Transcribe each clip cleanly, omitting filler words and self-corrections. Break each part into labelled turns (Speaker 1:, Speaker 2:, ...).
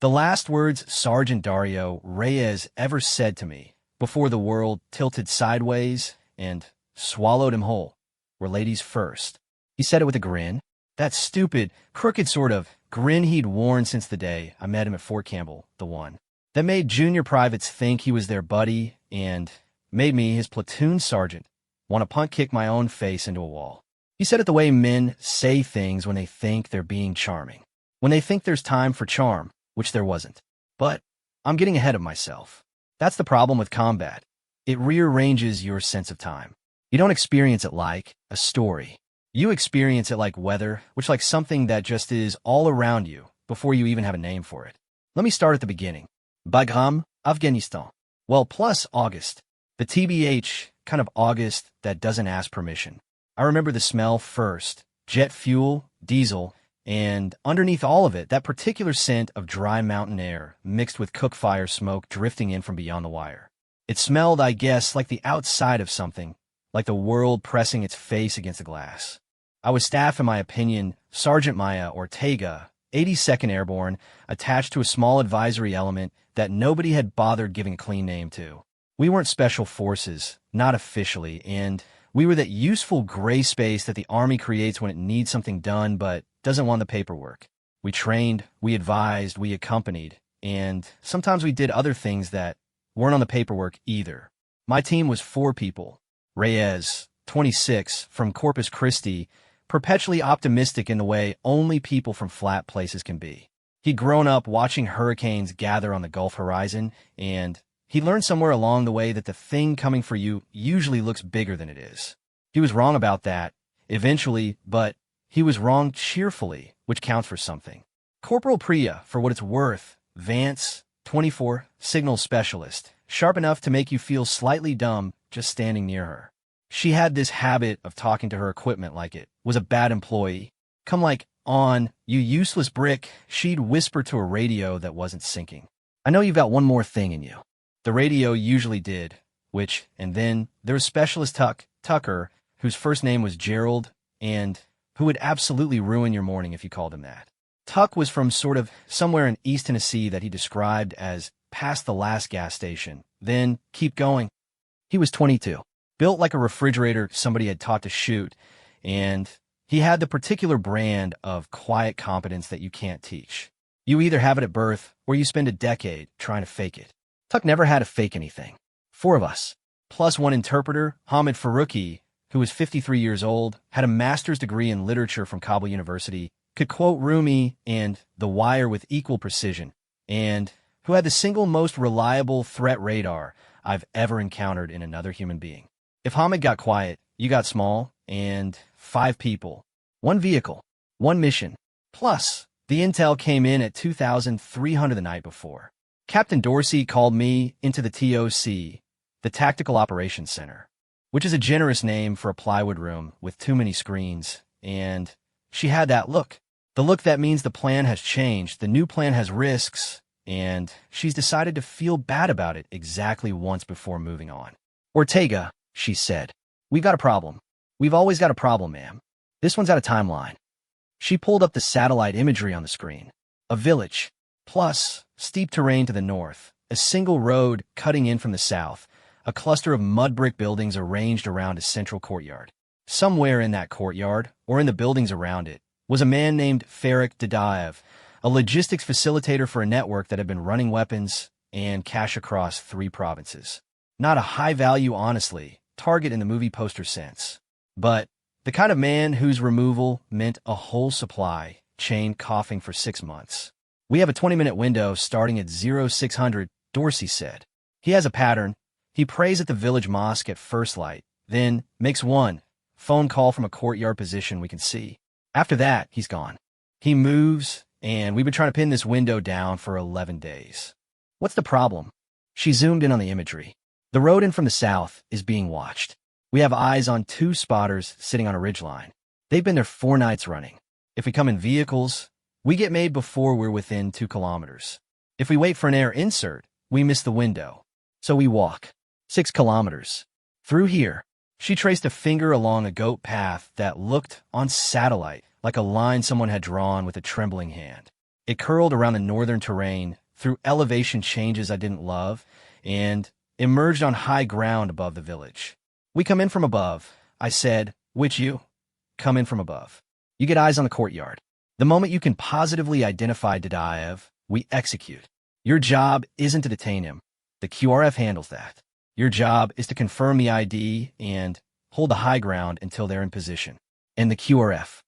Speaker 1: The last words Sergeant Dario Reyes ever said to me before the world tilted sideways and swallowed him whole were ladies first. He said it with a grin, that stupid, crooked sort of grin he'd worn since the day I met him at Fort Campbell, the one that made junior privates think he was their buddy and made me, his platoon sergeant, want to punt kick my own face into a wall. He said it the way men say things when they think they're being charming, when they think there's time for charm, which there wasn't. But I'm getting ahead of myself. That's the problem with combat. It rearranges your sense of time. You don't experience it like a story. You experience it like weather, which like something that just is all around you before you even have a name for it. Let me start at the beginning. Bagram, Afghanistan. Well, plus August. The TBH kind of August that doesn't ask permission. I remember the smell first. Jet fuel, diesel, and underneath all of it, that particular scent of dry mountain air mixed with cook fire smoke drifting in from beyond the wire. It smelled, I guess, like the outside of something, like the world pressing its face against the glass. I was staff, in my opinion, Sergeant Maya Ortega, 82nd Airborne, attached to a small advisory element that nobody had bothered giving a clean name to. We weren't special forces, not officially, and we were that useful gray space that the Army creates when it needs something done but doesn't want the paperwork. We trained, we advised, we accompanied, and sometimes we did other things that weren't on the paperwork either. My team was 4 people. Reyes, 26, from Corpus Christi, perpetually optimistic in the way only people from flat places can be. He'd grown up watching hurricanes gather on the Gulf horizon, and he learned somewhere along the way that the thing coming for you usually looks bigger than it is. He was wrong about that, eventually, but he was wrong cheerfully, which counts for something. Corporal Priya, for what it's worth, Vance, 24, signal specialist, sharp enough to make you feel slightly dumb just standing near her. She had this habit of talking to her equipment like it was a bad employee. Come like, on, you useless brick, she'd whisper to a radio that wasn't syncing. I know you've got one more thing in you. The radio usually did, which, and then there was Specialist Tucker, whose first name was Gerald, and who would absolutely ruin your morning if you called him that. Tuck was from sort of somewhere in East Tennessee that he described as past the last gas station, then keep going. He was 22, built like a refrigerator somebody had taught to shoot, and he had the particular brand of quiet competence that you can't teach. You either have it at birth or you spend a decade trying to fake it. Tuck never had to fake anything. 4 of us, plus one interpreter, Hamid Faruqi, who was 53 years old, had a master's degree in literature from Kabul University, could quote Rumi and The Wire with equal precision, and who had the single most reliable threat radar I've ever encountered in another human being. If Hamid got quiet, you got small, and 5 people. 1 vehicle. 1 mission. Plus, the intel came in at 2,300 the night before. Captain Dorsey called me into the TOC, the Tactical Operations Center, which is a generous name for a plywood room with too many screens, and she had that look. The look that means the plan has changed, the new plan has risks, and she's decided to feel bad about it exactly once before moving on. Ortega, she said, we've got a problem. We've always got a problem, ma'am. This one's out of timeline. She pulled up the satellite imagery on the screen. A village, plus steep terrain to the north, a single road cutting in from the south, a cluster of mud brick buildings arranged around a central courtyard. Somewhere in that courtyard, or in the buildings around it, was a man named Farik Dadaev, a logistics facilitator for a network that had been running weapons and cash across 3 provinces. Not a high-value, honestly, target in the movie poster sense, but the kind of man whose removal meant a whole supply chain coughing for 6 months. We have a 20-minute window starting at 0600, Dorsey said. He has a pattern. He prays at the village mosque at first light, then makes 1 phone call from a courtyard position we can see. After that, he's gone. He moves, and we've been trying to pin this window down for 11 days. What's the problem? She zoomed in on the imagery. The road in from the south is being watched. We have eyes on 2 spotters sitting on a ridgeline. They've been there 4 nights running. If we come in vehicles, we get made before we're within 2 kilometers. If we wait for an air insert, we miss the window. So we walk 6 kilometers. Through here, she traced a finger along a goat path that looked, on satellite, like a line someone had drawn with a trembling hand. It curled around the northern terrain through elevation changes I didn't love and emerged on high ground above the village. We come in from above, I said. Which you? Come in from above. You get eyes on the courtyard. The moment you can positively identify Dadaev, we execute. Your job isn't to detain him. The QRF handles that. Your job is to confirm the ID and hold the high ground until they're in position. And the QRF,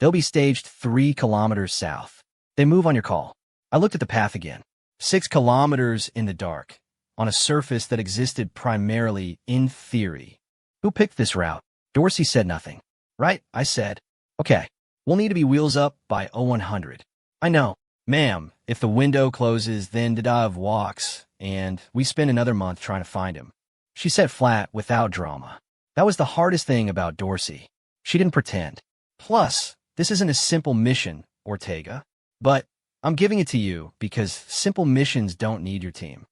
Speaker 1: they'll be staged 3 kilometers south. They move on your call. I looked at the path again. 6 kilometers in the dark, on a surface that existed primarily in theory. Who picked this route? Dorsey said nothing. Right, I said. Okay, we'll need to be wheels up by 0100. I know. Ma'am, if the window closes, then Dadaev walks, and we spend another month trying to find him. She said flat, without drama. That was the hardest thing about Dorsey. She didn't pretend. Plus, this isn't a simple mission, Ortega. But I'm giving it to you because simple missions don't need your team.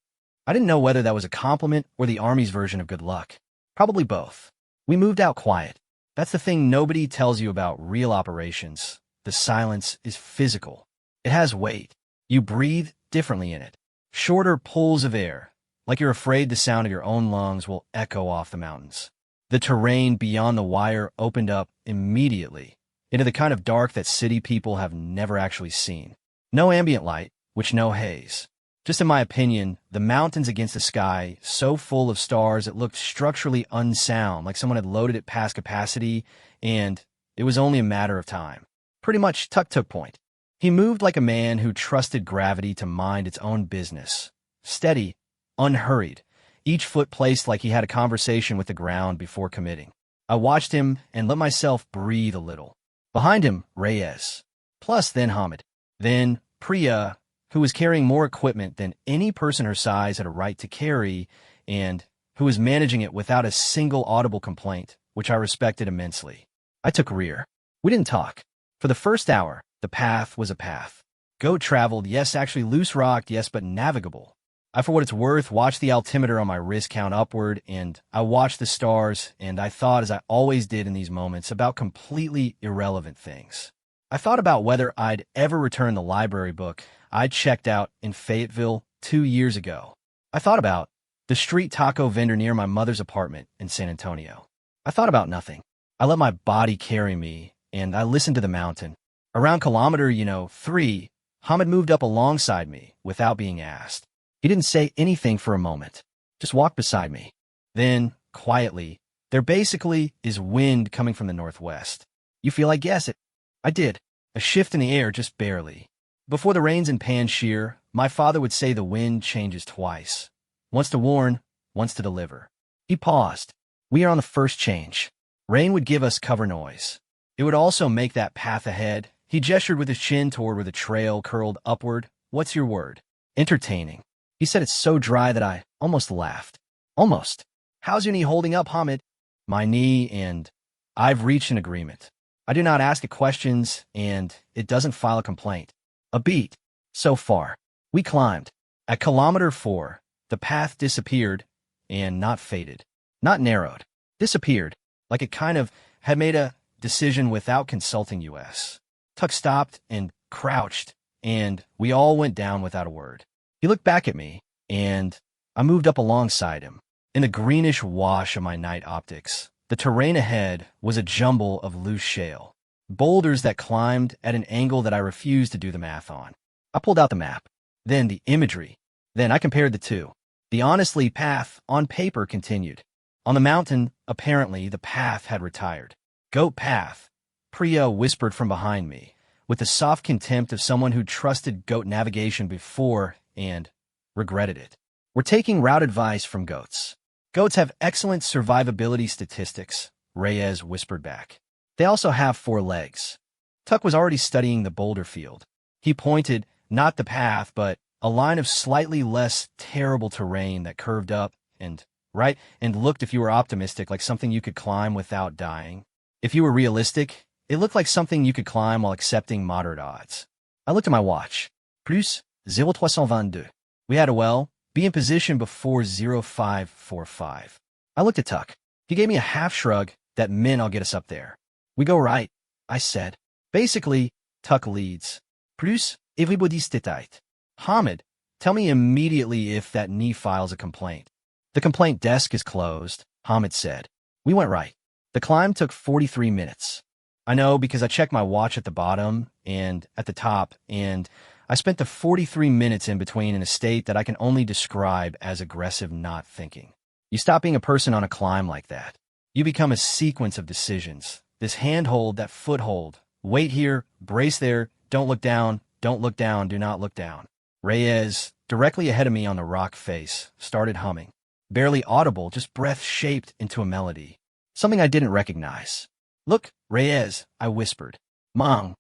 Speaker 1: I didn't know whether that was a compliment or the Army's version of good luck. Probably both. We moved out quiet. That's the thing nobody tells you about real operations. The silence is physical. It has weight. You breathe differently in it. Shorter pulls of air, like you're afraid the sound of your own lungs will echo off the mountains. The terrain beyond the wire opened up immediately into the kind of dark that city people have never actually seen. No ambient light, which no haze. Just in my opinion, the mountains against the sky, so full of stars it looked structurally unsound, like someone had loaded it past capacity, and it was only a matter of time. Pretty much Tuck took point. He moved like a man who trusted gravity to mind its own business. Steady, unhurried, each foot placed like he had a conversation with the ground before committing. I watched him and let myself breathe a little. Behind him, Reyes. Plus then Hamid. Then Priya, who was carrying more equipment than any person her size had a right to carry, and who was managing it without a single audible complaint, which I respected immensely. I took rear. We didn't talk. For the first hour, the path was a path. Goat traveled, yes, actually loose-rocked, yes, but navigable. I, for what it's worth, watched the altimeter on my wrist count upward, and I watched the stars, and I thought, as I always did in these moments, about completely irrelevant things. I thought about whether I'd ever return the library book I checked out in Fayetteville 2 years ago. I thought about the street taco vendor near my mother's apartment in San Antonio. I thought about nothing. I let my body carry me, and I listened to the mountain. Around kilometer, 3, Hamid moved up alongside me without being asked. He didn't say anything for a moment, just walked beside me. Then, quietly, there basically is wind coming from the northwest. You feel I guess it. I did. A shift in the air, just barely. Before the rains in Panjshir, my father would say the wind changes twice. Once to warn, once to deliver. He paused. We are on the first change. Rain would give us cover noise. It would also make that path ahead. He gestured with his chin toward where the trail curled upward. What's your word? Entertaining. He said it so dry that I almost laughed. Almost. How's your knee holding up, Hamid? My knee, and I've reached an agreement. I do not ask it questions, and it doesn't file a complaint. A beat. So far. We climbed. At kilometer 4, the path disappeared, and not faded. Not narrowed. Disappeared. Like it kind of had made a decision without consulting us. Tuck stopped and crouched, and we all went down without a word. He looked back at me, and I moved up alongside him. In the greenish wash of my night optics, the terrain ahead was a jumble of loose shale, boulders that climbed at an angle that I refused to do the math on. I pulled out the map, then the imagery. Then I compared the two. The honestly path on paper continued. On the mountain, apparently, the path had retired. Goat path, Priya whispered from behind me, with the soft contempt of someone who trusted goat navigation before and regretted it. We're taking route advice from goats. Goats have excellent survivability statistics, Reyes whispered back. They also have 4 legs. Tuck was already studying the boulder field. He pointed, not the path, but a line of slightly less terrible terrain that curved up and right and looked, if you were optimistic, like something you could climb without dying. If you were realistic, it looked like something you could climb while accepting moderate odds. I looked at my watch. Plus 0322. We had to, be in position before 0545. I looked at Tuck. He gave me a half shrug that meant I'll get us up there. We go right, I said. Basically, Tuck leads. Plus Everybody stay tight. Hamid, tell me immediately if that knee files a complaint. The complaint desk is closed, Hamid said. We went right. The climb took 43 minutes. I know because I checked my watch at the bottom and at the top, and I spent the 43 minutes in between in a state that I can only describe as aggressive not thinking. You stop being a person on a climb like that. You become a sequence of decisions. This handhold, that foothold. Wait here, brace there, don't look down, do not look down. Reyes, directly ahead of me on the rock face, started humming. Barely audible, just breath shaped into a melody. Something I didn't recognize. Look, Reyes, I whispered. Mom,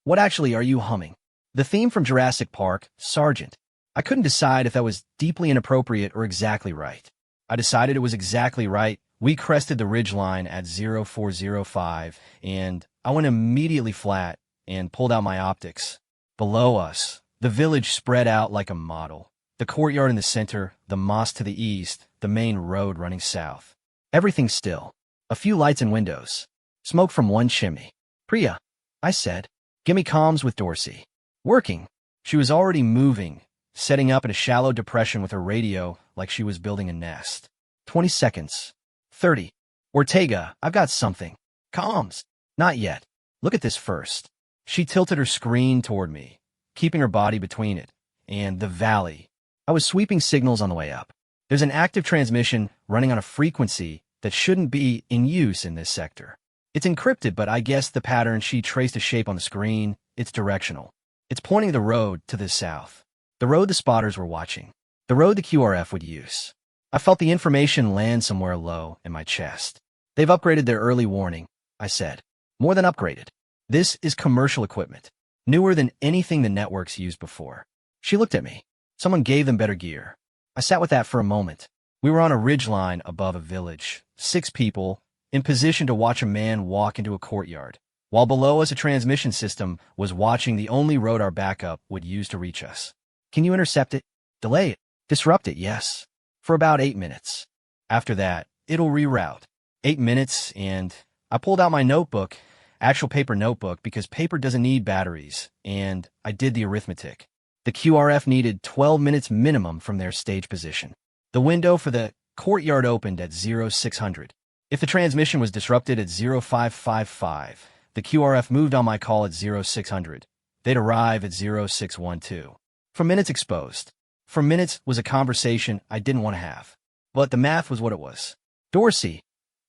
Speaker 1: what actually are you humming? The theme from Jurassic Park, Sergeant. I couldn't decide if that was deeply inappropriate or exactly right. I decided it was exactly right. We crested the ridgeline at 0405, and I went immediately flat and pulled out my optics. Below us, the village spread out like a model. The courtyard in the center, the mosque to the east, the main road running south. Everything still. A few lights and windows. Smoke from one chimney. Priya, I said. Gimme comms with Dorsey. Working. She was already moving, setting up in a shallow depression with her radio like she was building a nest. 20 seconds. 30. Ortega, I've got something. Comms. Not yet. Look at this first. She tilted her screen toward me, keeping her body between it and the valley. I was sweeping signals on the way up. There's an active transmission running on a frequency that shouldn't be in use in this sector. It's encrypted, but I guess the pattern she traced a shape on the screen. It's directional. It's pointing the road to the south. The road the spotters were watching. The road the QRF would use. I felt the information land somewhere low in my chest. They've upgraded their early warning, I said. More than upgraded. This is commercial equipment. Newer than anything the networks used before. She looked at me. Someone gave them better gear. I sat with that for a moment. We were on a ridgeline above a village. 6 people, in position to watch a man walk into a courtyard, while below us a transmission system was watching the only road our backup would use to reach us. Can you intercept it? Delay it? Disrupt it, yes. For about 8 minutes. After that, it'll reroute. 8 minutes, and I pulled out my notebook, actual paper notebook, because paper doesn't need batteries, and I did the arithmetic. The QRF needed 12 minutes minimum from their stage position. The window for the courtyard opened at 0600. If the transmission was disrupted at 0555, the QRF moved on my call at 0600. They'd arrive at 0612. For minutes exposed. For minutes was a conversation I didn't want to have. But the math was what it was. Dorsey,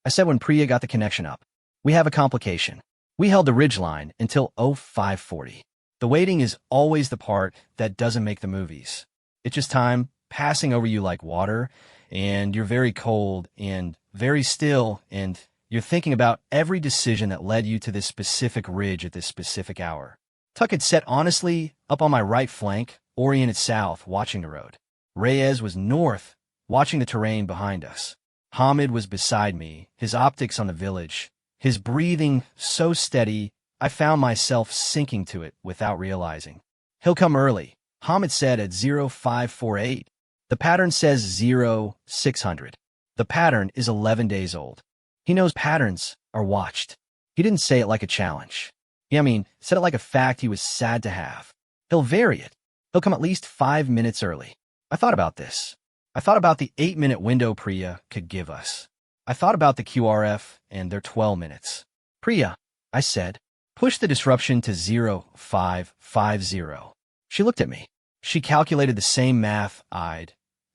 Speaker 1: I said when Priya got the connection up. We have a complication. We held the ridgeline until 0540. The waiting is always the part that doesn't make the movies. It's just time passing over you like water, and you're very cold and very still, and you're thinking about every decision that led you to this specific ridge at this specific hour. Tuck had set honestly up on my right flank, oriented south, watching the road. Reyes was north, watching the terrain behind us. Hamid was beside me, his optics on the village, his breathing so steady, I found myself sinking to it without realizing. He'll come early, Hamid said at 0548. The pattern says 0600. The pattern is 11 days old. He knows patterns are watched. He didn't say it like a challenge. Said it like a fact he was sad to have. He'll vary it. He'll come at least 5 minutes early. I thought about this. I thought about the 8-minute window Priya could give us. I thought about the QRF and their 12 minutes. Priya, I said, push the disruption to 0550. She looked at me. She calculated the same math I'd,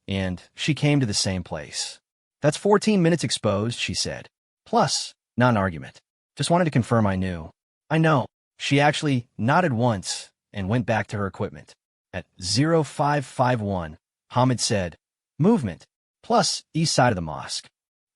Speaker 1: and she came to the same place. That's 14 minutes exposed, she said. Plus, not an argument. Just wanted to confirm I knew. I know. She actually nodded once and went back to her equipment. At 0551, Hamid said, movement, plus east side of the mosque.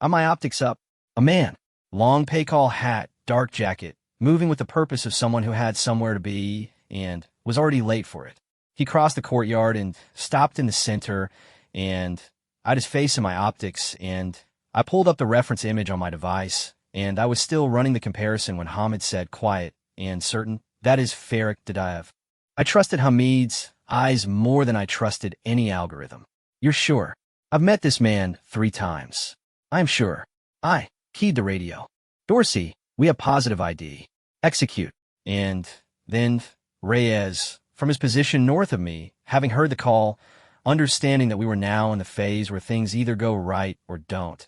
Speaker 1: On my optics up, a man, long pay-call hat, dark jacket, moving with the purpose of someone who had somewhere to be and was already late for it. He crossed the courtyard and stopped in the center, and I had his face in my optics, and I pulled up the reference image on my device, and I was still running the comparison when Hamid said, quiet and certain, that is Farik Dadaev. I trusted Hamid's eyes more than I trusted any algorithm. You're sure? I've met this man 3 times. I'm sure. I keyed the radio. Dorsey, we have positive ID. Execute. And then Reyes, From his position north of me, having heard the call, understanding that we were now in the phase where things either go right or don't,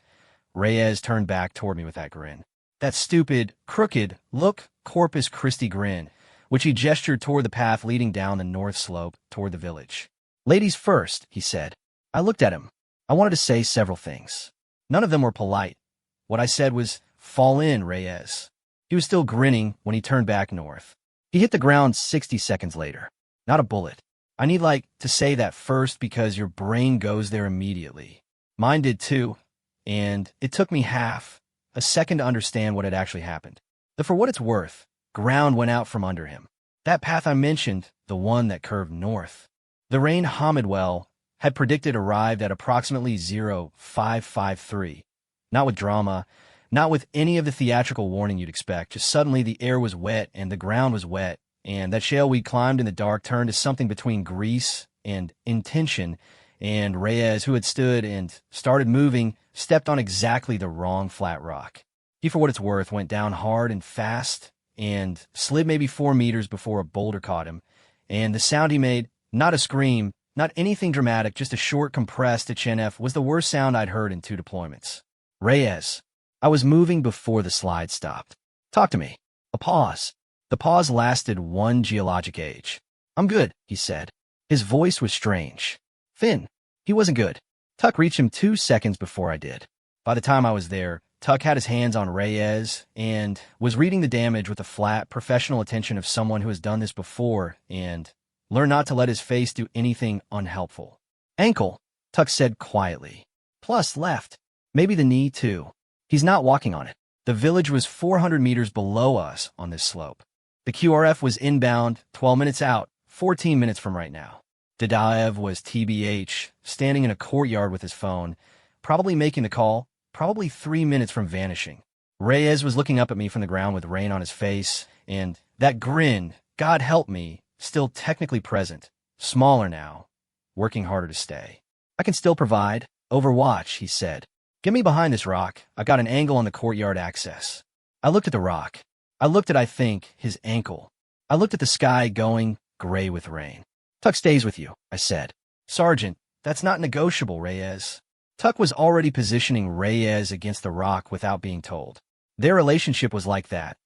Speaker 1: Reyes turned back toward me with that grin. That stupid, crooked, look Corpus Christi grin, which he gestured toward the path leading down the north slope toward the village. "Ladies first," he said. I looked at him. I wanted to say several things. None of them were polite. What I said was, "Fall in, Reyes." He was still grinning when he turned back north. He hit the ground 60 seconds later. Not a bullet. I need, to say that first because your brain goes there immediately. Mine did too, and it took me half a second to understand what had actually happened. But for what it's worth, ground went out from under him. That path I mentioned, the one that curved north. The rain Hamidwell had predicted arrived at approximately 0553. Not with drama, not with any of the theatrical warning you'd expect, just suddenly the air was wet and the ground was wet, and that shale we'd climbed in the dark turned to something between grease and intention, and Reyes, who had stood and started moving, stepped on exactly the wrong flat rock. He, for what it's worth, went down hard and fast and slid maybe 4 meters before a boulder caught him, and the sound he made, not a scream, not anything dramatic, just a short, compressed HNF, was the worst sound I'd heard in 2 deployments. "Reyes." I was moving before the slide stopped. "Talk to me." A pause. The pause lasted 1 geologic age. "I'm good," he said. His voice was strange. Thin. He wasn't good. Tuck reached him 2 seconds before I did. By the time I was there, Tuck had his hands on Reyes and was reading the damage with the flat, professional attention of someone who has done this before and learned not to let his face do anything unhelpful. "Ankle," Tuck said quietly. "Plus left. Maybe the knee, too. He's not walking on it." The village was 400 meters below us on this slope. The QRF was inbound, 12 minutes out, 14 minutes from right now. Dadaev was TBH, standing in a courtyard with his phone, probably making the call, probably 3 minutes from vanishing. Reyes was looking up at me from the ground with rain on his face, and that grin, God help me, still technically present, smaller now, working harder to stay. "I can still provide. Overwatch," he said. "Get me behind this rock. I got an angle on the courtyard access." I looked at the rock. I looked at, I think, his ankle. I looked at the sky going gray with rain. "Tuck stays with you," I said. "Sergeant, that's not negotiable, Reyes." Tuck was already positioning Reyes against the rock without being told. Their relationship was like that,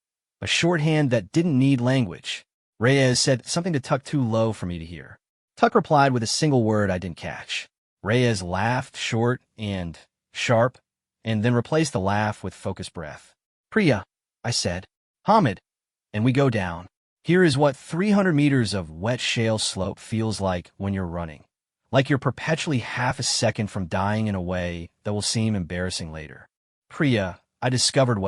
Speaker 1: a shorthand that didn't need language. Reyes said something to Tuck too low for me to hear. Tuck replied with a single word I didn't catch. Reyes laughed, short and sharp, and then replaced the laugh with focused breath. "Priya," I said. "Hamid." And we go down. Here is what 300 meters of wet shale slope feels like when you're running. Like you're perpetually half a second from dying in a way that will seem embarrassing later. Priya, I discovered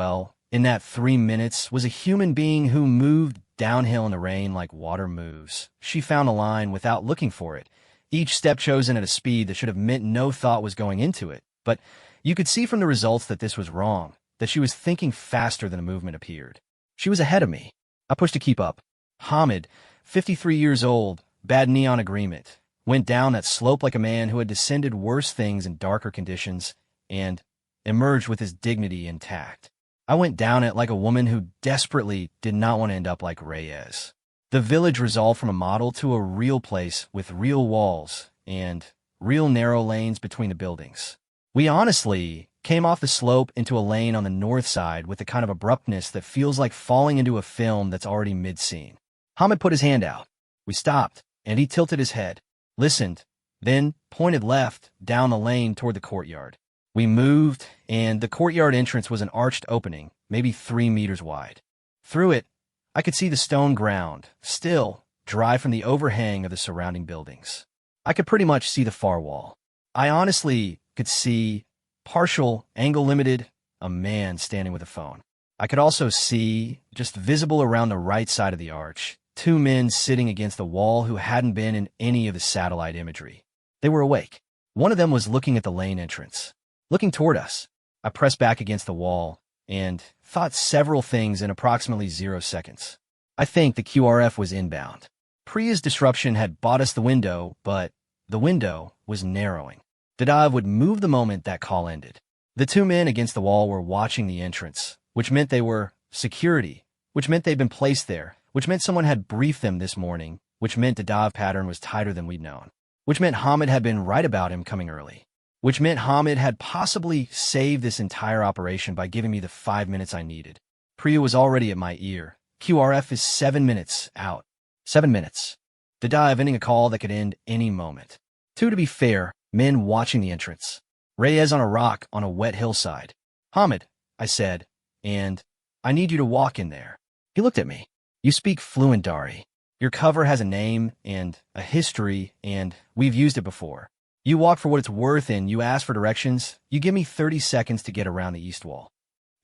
Speaker 1: in that 3 minutes, was a human being who moved downhill in the rain like water moves. She found a line without looking for it, each step chosen at a speed that should have meant no thought was going into it. But you could see from the results that this was wrong, that she was thinking faster than the movement appeared. She was ahead of me. I pushed to keep up. Hamid, 53 years old, bad neon agreement, went down that slope like a man who had descended worse things in darker conditions and emerged with his dignity intact. I went down it like a woman who desperately did not want to end up like Reyes. The village resolved from a model to a real place with real walls and real narrow lanes between the buildings. We honestly came off the slope into a lane on the north side with the kind of abruptness that feels like falling into a film that's already mid-scene. Hamid put his hand out. We stopped, and he tilted his head, listened, then pointed left down the lane toward the courtyard. We moved, and the courtyard entrance was an arched opening, maybe 3 meters wide. Through it, I could see the stone ground, still, dry from the overhang of the surrounding buildings. I could pretty much see the far wall. I honestly could see, partial, angle limited, a man standing with a phone. I could also see, just visible around the right side of the arch, 2 men sitting against the wall who hadn't been in any of the satellite imagery. They were awake. One of them was looking at the lane entrance, looking toward us. I pressed back against the wall and thought several things in approximately 0 seconds. I think the QRF was inbound. Priya's disruption had bought us the window, but the window was narrowing. Dadaev would move the moment that call ended. The 2 men against the wall were watching the entrance, which meant they were security, which meant they'd been placed there, which meant someone had briefed them this morning, which meant the dive pattern was tighter than we'd known, which meant Hamid had been right about him coming early, which meant Hamid had possibly saved this entire operation by giving me the 5 minutes I needed. Priya was already at my ear. QRF is 7 minutes out. 7 minutes. The dive ending a call that could end any moment. 2, to be fair, men watching the entrance. Reyes on a rock on a wet hillside. Hamid, I said, and I need you to walk in there. He looked at me. You speak fluent Dari. Your cover has a name and a history, and we've used it before. You walk for what it's worth and you ask for directions. You give me 30 seconds to get around the east wall.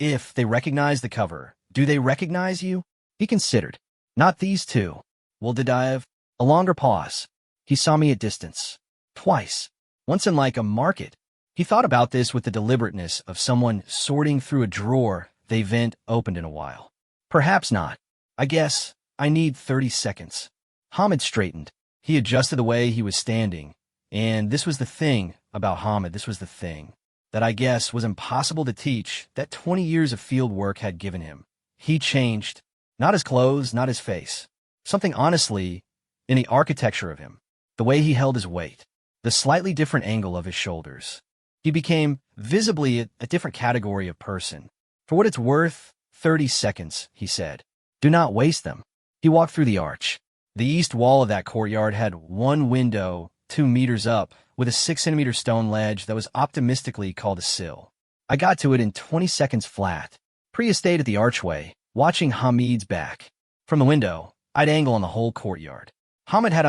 Speaker 1: If they recognize the cover, do they recognize you? He considered. Not these two. Well, Dadaev? A longer pause. He saw me at distance. Twice. Once in like a market. He thought about this with the deliberateness of someone sorting through a drawer they haven't opened in a while. Perhaps not. I guess I need 30 seconds. Hamid straightened. He adjusted the way he was standing. And this was the thing about Hamid, this was the thing that I guess was impossible to teach that 20 years of field work had given him. He changed. Not his clothes, not his face. Something honestly in the architecture of him. The way he held his weight. The slightly different angle of his shoulders. He became visibly a different category of person. For what it's worth, 30 seconds, he said. Do not waste them. He walked through the arch. The east wall of that courtyard had one window 2 meters up with a 6-centimeter stone ledge that was optimistically called a sill. I got to it in 20 seconds flat. Priya stayed at the archway, watching Hamid's back. From the window, I'd angle on the whole courtyard. Hamid had,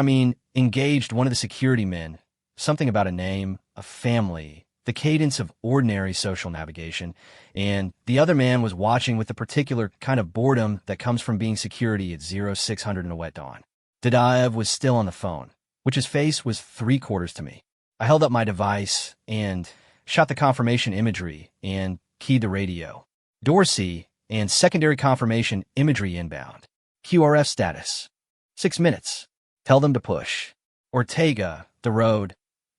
Speaker 1: engaged one of the security men. Something about a name, a family, the cadence of ordinary social navigation, and the other man was watching with the particular kind of boredom that comes from being security at 0600 in a wet dawn. Dadaev was still on the phone, which his face was 3/4 to me. I held up my device and shot the confirmation imagery and keyed the radio. Dorsey and secondary confirmation imagery inbound. QRF status. 6 minutes. Tell them to push. Ortega, the road.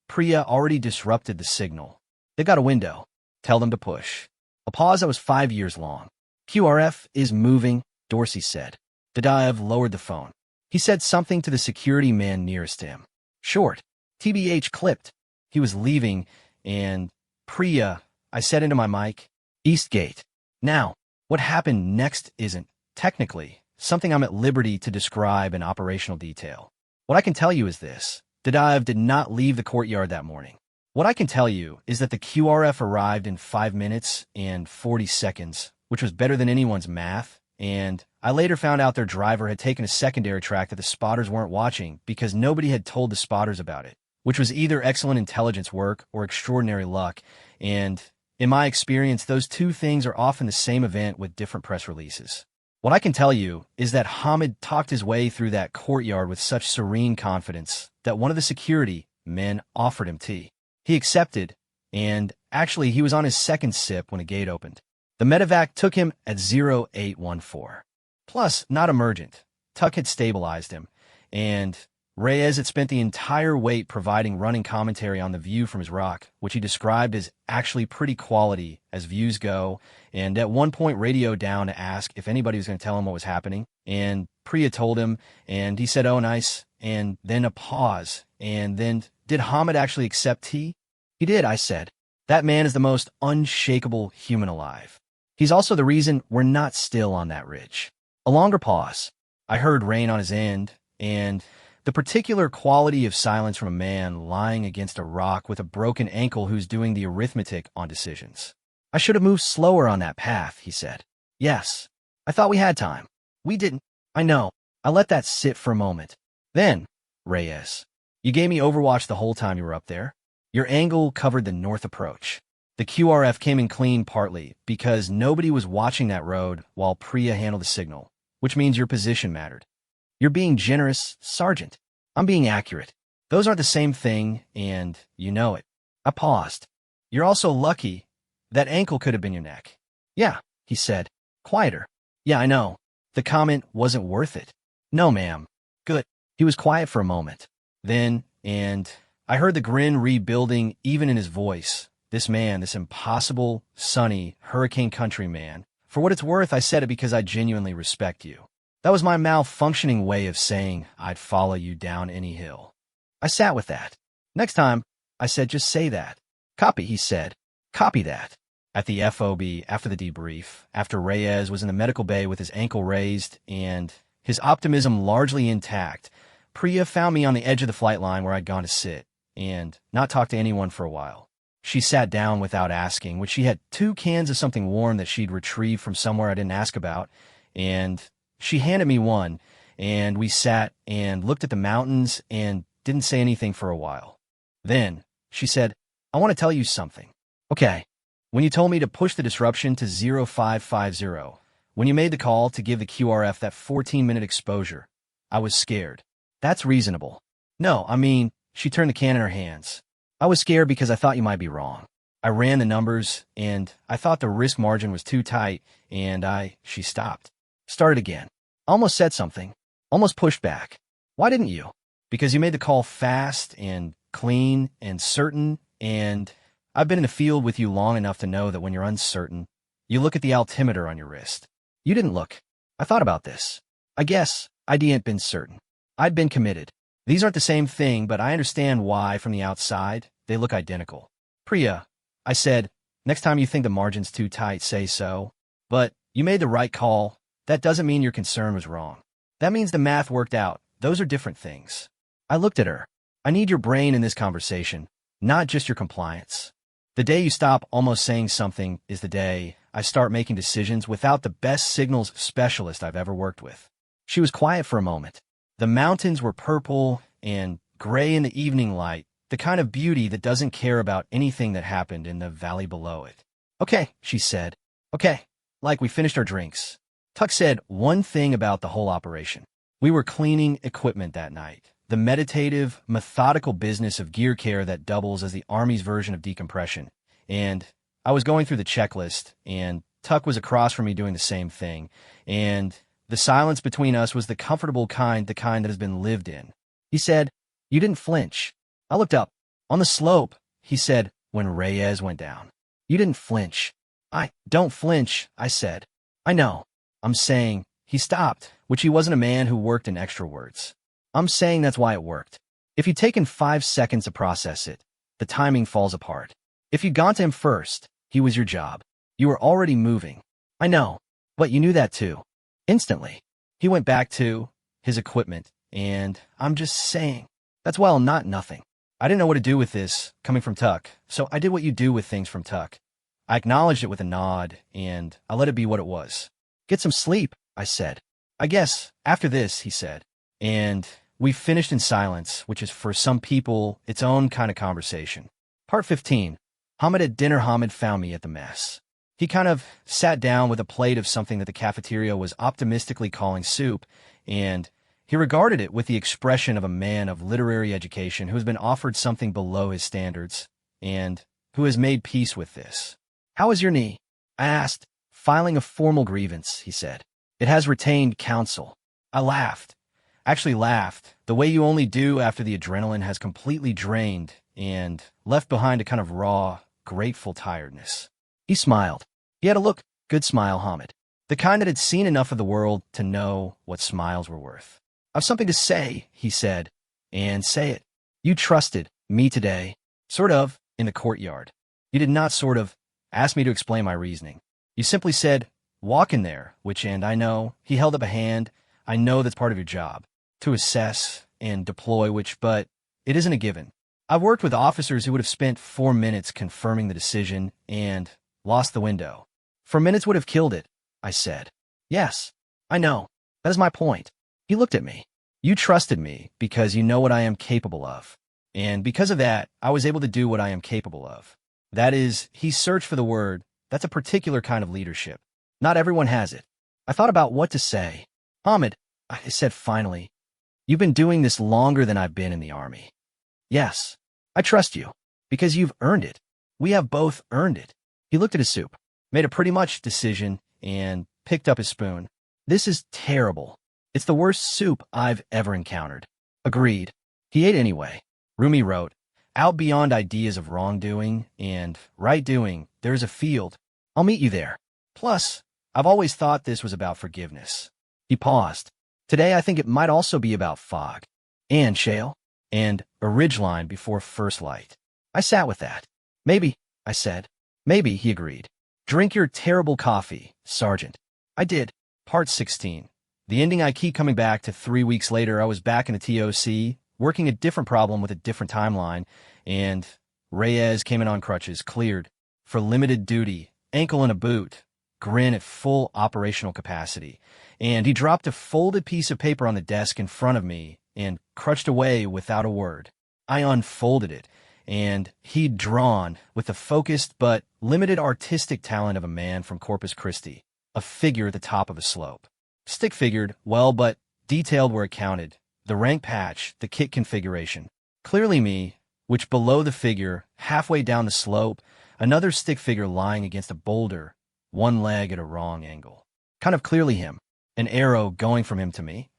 Speaker 1: Priya already disrupted the signal. They've got a window. Tell them to push. A pause that was 5 years long. QRF is moving, Dorsey said. Dadaev lowered the phone. He said something to the security man nearest to him. Short. TBH clipped. He was leaving, and Priya, I said into my mic, East Gate. Now, what happened next isn't, technically, something I'm at liberty to describe in operational detail. What I can tell you is this. Dadaev did not leave the courtyard that morning. What I can tell you is that the QRF arrived in 5 minutes and 40 seconds, which was better than anyone's math, and I later found out their driver had taken a secondary track that the spotters weren't watching because nobody had told the spotters about it, which was either excellent intelligence work or extraordinary luck, and in my experience, those two things are often the same event with different press releases. What I can tell you is that Hamid talked his way through that courtyard with such serene confidence that one of the security men offered him tea. He accepted, and actually he was on his second sip when a gate opened. The medevac took him at 0814. Plus, not emergent. Tuck had stabilized him, and Reyes had spent the entire wait providing running commentary on the view from his rock, which he described as actually pretty quality as views go, and at one point radioed down to ask if anybody was going to tell him what was happening, and Priya told him, and he said, oh, nice, and then a pause, and then, did Hamid actually accept tea? He did, I said. That man is the most unshakable human alive. He's also the reason we're not still on that ridge. A longer pause. I heard rain on his end, and the particular quality of silence from a man lying against a rock with a broken ankle who's doing the arithmetic on decisions. I should have moved slower on that path, he said. Yes. I thought we had time. We didn't. I know. I let that sit for a moment. Then, Reyes, you gave me Overwatch the whole time you were up there. Your angle covered the north approach. The QRF came in clean partly because nobody was watching that road while Priya handled the signal, which means your position mattered. You're being generous, Sergeant. I'm being accurate. Those aren't the same thing, and you know it. I paused. You're also lucky. That ankle could have been your neck. Yeah, he said. Quieter. Yeah, I know. The comment wasn't worth it. No, ma'am. Good. He was quiet for a moment. Then, and I heard the grin rebuilding even in his voice. This man, this impossible, sunny, hurricane country man. For what it's worth, I said it because I genuinely respect you. That was my malfunctioning way of saying I'd follow you down any hill. I sat with that. Next time, I said, just say that. Copy, he said. Copy that. At the FOB, after the debrief, after Reyes was in the medical bay with his ankle raised and his optimism largely intact, Priya found me on the edge of the flight line where I'd gone to sit and not talk to anyone for a while. She sat down without asking, which she had 2 cans of something warm that she'd retrieved from somewhere I didn't ask about, and she handed me one, and we sat and looked at the mountains and didn't say anything for a while. Then she said, I want to tell you something. Okay, when you told me to push the disruption to 0550, when you made the call to give the QRF that 14-minute exposure, I was scared. That's reasonable. No, I mean, she turned the can in her hands. I was scared because I thought you might be wrong. I ran the numbers, and I thought the risk margin was too tight, and she stopped. Started again. Almost said something. Almost pushed back. Why didn't you? Because you made the call fast and clean and certain, and I've been in the field with you long enough to know that when you're uncertain, you look at the altimeter on your wrist. You didn't look. I thought about this. I guess I hadn't been certain. I'd been committed. These aren't the same thing, but I understand why, from the outside, they look identical. Priya, I said, next time you think the margin's too tight, say so. But you made the right call. That doesn't mean your concern was wrong. That means the math worked out. Those are different things. I looked at her. I need your brain in this conversation, not just your compliance. The day you stop almost saying something is the day I start making decisions without the best signals specialist I've ever worked with. She was quiet for a moment. The mountains were purple and gray in the evening light, the kind of beauty that doesn't care about anything that happened in the valley below it. Okay, she said. Okay, like we finished our drinks. Tuck said one thing about the whole operation. We were cleaning equipment that night. The meditative, methodical business of gear care that doubles as the Army's version of decompression. And I was going through the checklist, and Tuck was across from me doing the same thing. And the silence between us was the comfortable kind, the kind that has been lived in. He said, you didn't flinch. I looked up. On the slope, he said, when Reyes went down. You didn't flinch. I don't flinch, I said. I know. I'm saying, he stopped, which he wasn't a man who worked in extra words. I'm saying that's why it worked. If you'd taken 5 seconds to process it, the timing falls apart. If you'd gone to him first, he was your job. You were already moving. I know, but you knew that too. Instantly. He went back to his equipment, and I'm just saying, that's well not nothing. I didn't know what to do with this, coming from Tuck, so I did what you do with things from Tuck. I acknowledged it with a nod, and I let it be what it was. Get some sleep, I said. I guess, after this, he said. And we finished in silence, which is for some people its own kind of conversation. Part 15. Hamid at dinner. Hamid found me at the mess. He kind of sat down with a plate of something that the cafeteria was optimistically calling soup, and he regarded it with the expression of a man of literary education who has been offered something below his standards, and who has made peace with this. How is your knee? I asked. Filing a formal grievance, he said. It has retained counsel. I laughed. Actually laughed, the way you only do after the adrenaline has completely drained and left behind a kind of raw, grateful tiredness. He smiled. He had a good smile, Hamid. The kind that had seen enough of the world to know what smiles were worth. I've something to say, he said, and say it. You trusted me today, sort of, in the courtyard. You did not sort of ask me to explain my reasoning. You simply said, walk in there, and I know, he held up a hand, I know that's part of your job, to assess and deploy, but it isn't a given. I've worked with officers who would have spent 4 minutes confirming the decision and lost the window. 4 minutes would have killed it, I said. Yes, I know. That is my point. He looked at me. You trusted me because you know what I am capable of. And because of that, I was able to do what I am capable of. That is, he searched for the word. That's a particular kind of leadership. Not everyone has it. I thought about what to say. Hamid, I said finally, you've been doing this longer than I've been in the Army. Yes, I trust you, because you've earned it. We have both earned it. He looked at his soup, made a pretty much decision, and picked up his spoon. This is terrible. It's the worst soup I've ever encountered. Agreed. He ate anyway. Rumi wrote, out beyond ideas of wrongdoing and right doing, there is a field. I'll meet you there. Plus, I've always thought this was about forgiveness. He paused. Today I think it might also be about fog. And shale. And a ridgeline before first light. I sat with that. Maybe, I said. Maybe, he agreed. Drink your terrible coffee, Sergeant. I did. Part 16. The ending I keep coming back to. 3 weeks later, I was back in a TOC, working a different problem with a different timeline, and Reyes came in on crutches, cleared, for limited duty, ankle in a boot, grin at full operational capacity, and he dropped a folded piece of paper on the desk in front of me and crutched away without a word. I unfolded it, and he'd drawn, with the focused but limited artistic talent of a man from Corpus Christi, a figure at the top of a slope. Stick-figured, well, but detailed where it counted. The rank patch, the kit configuration. Clearly me, which below the figure, halfway down the slope, another stick figure lying against a boulder, one leg at a wrong angle. Kind of clearly him, an arrow going from him to me.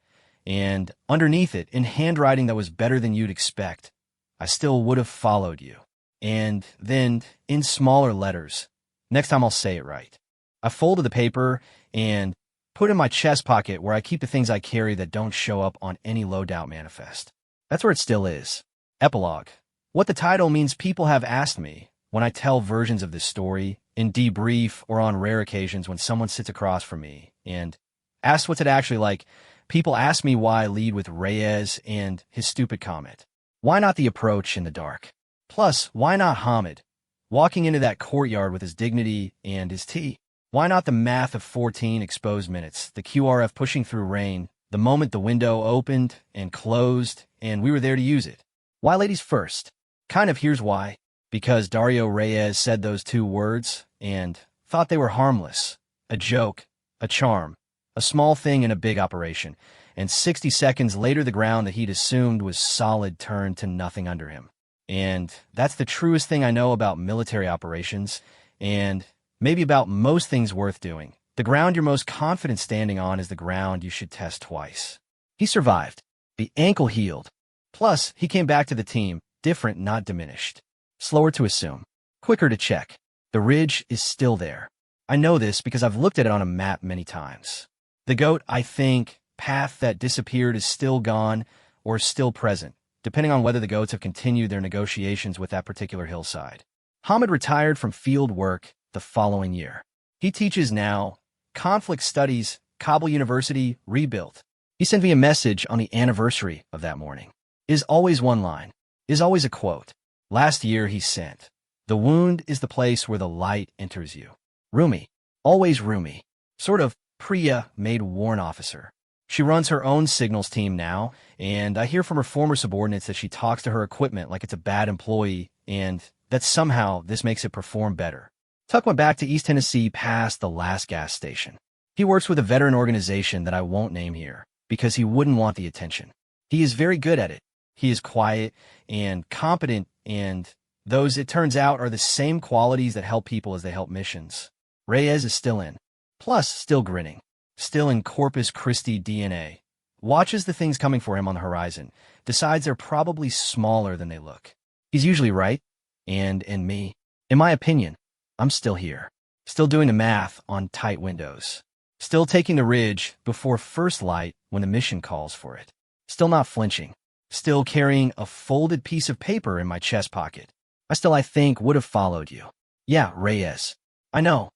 Speaker 1: And underneath it, in handwriting that was better than you'd expect, I still would have followed you. And then, in smaller letters, next time I'll say it right. I folded the paper and put it in my chest pocket where I keep the things I carry that don't show up on any loadout manifest. That's where it still is. Epilogue. What the title means people have asked me when I tell versions of this story, in debrief or on rare occasions when someone sits across from me and asks what's it actually like. People ask me why I lead with Reyes and his stupid comment. Why not the approach in the dark? Plus, why not Hamid, walking into that courtyard with his dignity and his tea? Why not the math of 14 exposed minutes, the QRF pushing through rain, the moment the window opened and closed, and we were there to use it? Why ladies first? Kind of here's why. Because Dario Reyes said those 2 words and thought they were harmless, a joke, a charm, a small thing in a big operation, and 60 seconds later the ground that he'd assumed was solid turned to nothing under him. And that's the truest thing I know about military operations, and maybe about most things worth doing. The ground you're most confident standing on is the ground you should test twice. He survived. The ankle healed. Plus, he came back to the team, different, not diminished. Slower to assume. Quicker to check. The ridge is still there. I know this because I've looked at it on a map many times. The goat, I think, path that disappeared is still gone or still present, depending on whether the goats have continued their negotiations with that particular hillside. Hamid retired from field work the following year. He teaches now conflict studies, Kabul University, rebuilt. He sent me a message on the anniversary of that morning. Is always one line. Is always a quote. Last year he sent, "The wound is the place where the light enters you." Rumi. Always Rumi. Sort of Priya made warrant officer. She runs her own signals team now, and I hear from her former subordinates that she talks to her equipment like it's a bad employee, and that somehow this makes it perform better. Tuck went back to East Tennessee past the last gas station. He works with a veteran organization that I won't name here, because he wouldn't want the attention. He is very good at it. He is quiet and competent, and those, it turns out, are the same qualities that help people as they help missions. Reyes is still in. Plus, still grinning. Still in Corpus Christi DNA. Watches the things coming for him on the horizon. Decides they're probably smaller than they look. He's usually right. And me. In my opinion, I'm still here. Still doing the math on tight windows. Still taking the ridge before first light when the mission calls for it. Still not flinching. Still carrying a folded piece of paper in my chest pocket. I think, would have followed you. Yeah, Reyes. I know.